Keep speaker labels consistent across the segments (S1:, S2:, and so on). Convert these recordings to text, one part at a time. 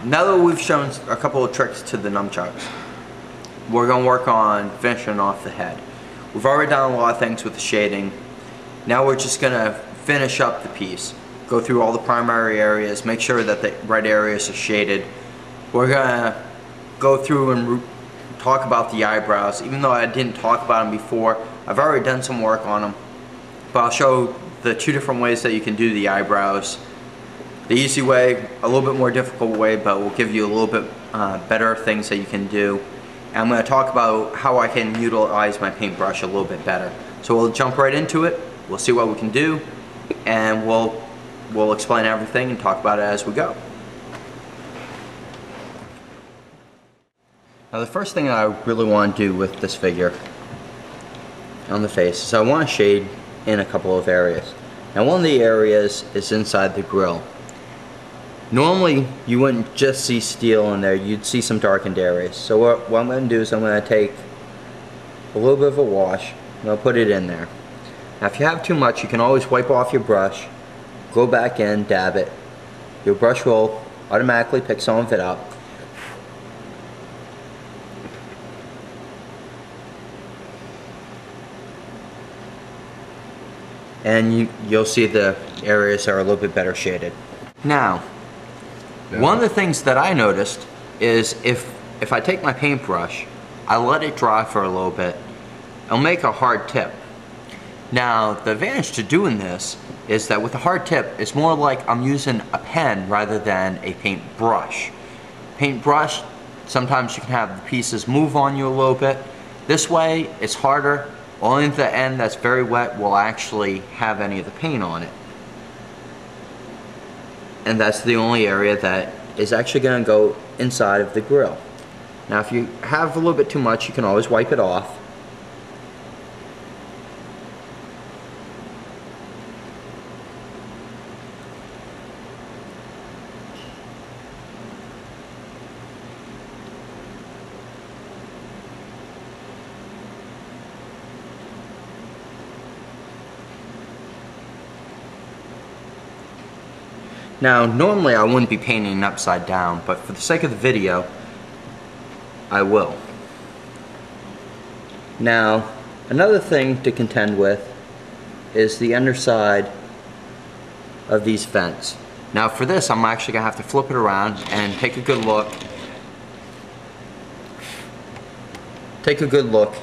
S1: now that we've shown a couple of tricks to the nunchucks, we're going to work on finishing off the head. We've already done a lot of things with the shading. Now we're just going to finish up the piece. Go through all the primary areas, make sure that the right areas are shaded. We're going to go through and talk about the eyebrows. Even though I didn't talk about them before, I've already done some work on them. But I'll show the two different ways that you can do the eyebrows. The easy way, a little bit more difficult way, but will give you a little bit better things that you can do. And I'm going to talk about how I can utilize my paintbrush a little bit better. So we'll jump right into it, we'll see what we can do, and we'll explain everything and talk about it as we go. Now the first thing I really want to do with this figure on the face is I want to shade in a couple of areas. Now one of the areas is inside the grill. Normally you wouldn't just see steel in there, you'd see some darkened areas. So what I'm going to do is I'm going to take a little bit of a wash, and I'll put it in there. Now if you have too much, you can always wipe off your brush, go back in, dab it. Your brush will automatically pick some of it up. And you'll see the areas are a little bit better shaded. Now, one of the things that I noticed is if I take my paintbrush, I let it dry for a little bit, it'll make a hard tip. Now, the advantage to doing this is that with a hard tip, it's more like I'm using a pen rather than a paintbrush. Paintbrush, sometimes you can have the pieces move on you a little bit. This way, it's harder. Only the end that's very wet will actually have any of the paint on it. And that's the only area that is actually going to go inside of the grill. Now if you have a little bit too much, you can always wipe it off. Now, normally I wouldn't be painting upside down, but for the sake of the video, I will. Now, another thing to contend with is the underside of these vents. Now for this, I'm actually going to have to flip it around and take a good look. Take a good look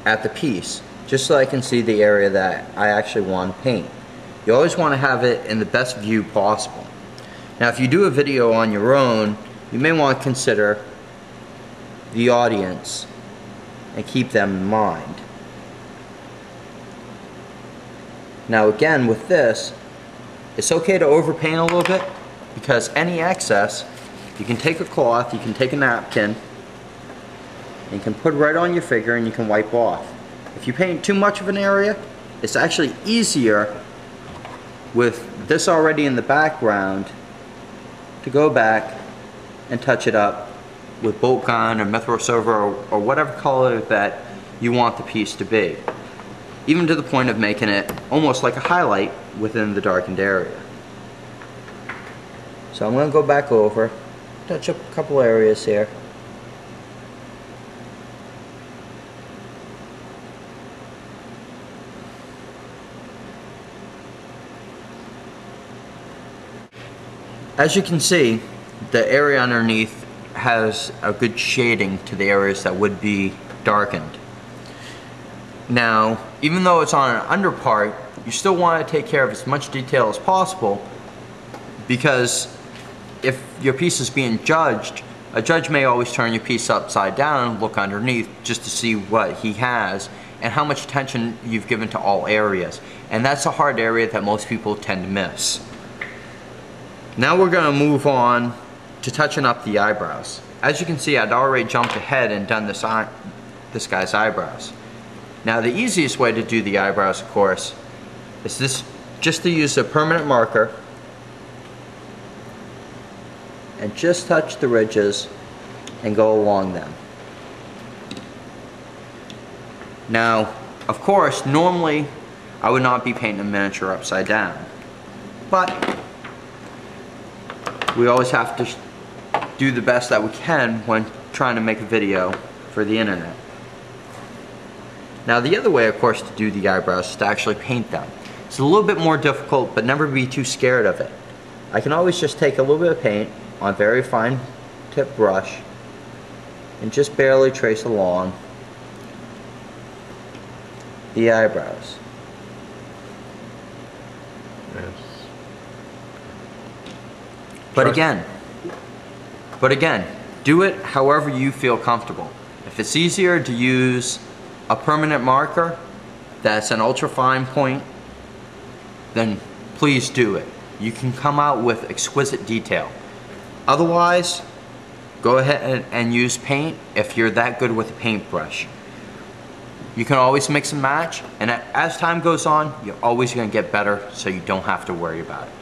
S1: at the piece, just so I can see the area that I actually want to paint. You always want to have it in the best view possible. Now if you do a video on your own, you may want to consider the audience and keep them in mind. Now again, with this, it's okay to overpaint a little bit, because any excess, you can take a cloth, you can take a napkin, and you can put it right on your figure and you can wipe off. If you paint too much of an area, it's actually easier with this already in the background to go back and touch it up with bolt gun or methyl silver or whatever color that you want the piece to be, even to the point of making it almost like a highlight within the darkened area. So I'm going to go back over, touch up a couple areas here. As you can see, the area underneath has a good shading to the areas that would be darkened. Now, even though it's on an under part, you still want to take care of as much detail as possible, because if your piece is being judged, a judge may always turn your piece upside down and look underneath just to see what he has and how much attention you've given to all areas. And that's a hard area that most people tend to miss. Now we're going to move on to touching up the eyebrows. As you can see, I'd already jumped ahead and done this guy's eyebrows. Now the easiest way to do the eyebrows, of course, is just to use a permanent marker and just touch the ridges and go along them. Now, of course, normally I would not be painting a miniature upside down, but we always have to do the best that we can when trying to make a video for the internet. Now the other way, of course, to do the eyebrows is to actually paint them. It's a little bit more difficult, but never be too scared of it. I can always just take a little bit of paint on a very fine tip brush and just barely trace along the eyebrows.
S2: Yes.
S1: But again, do it however you feel comfortable. If it's easier to use a permanent marker that's an ultra fine point, then please do it. You can come out with exquisite detail. Otherwise, go ahead and use paint if you're that good with a paintbrush. You can always mix and match, and as time goes on, you're always going to get better, so you don't have to worry about it.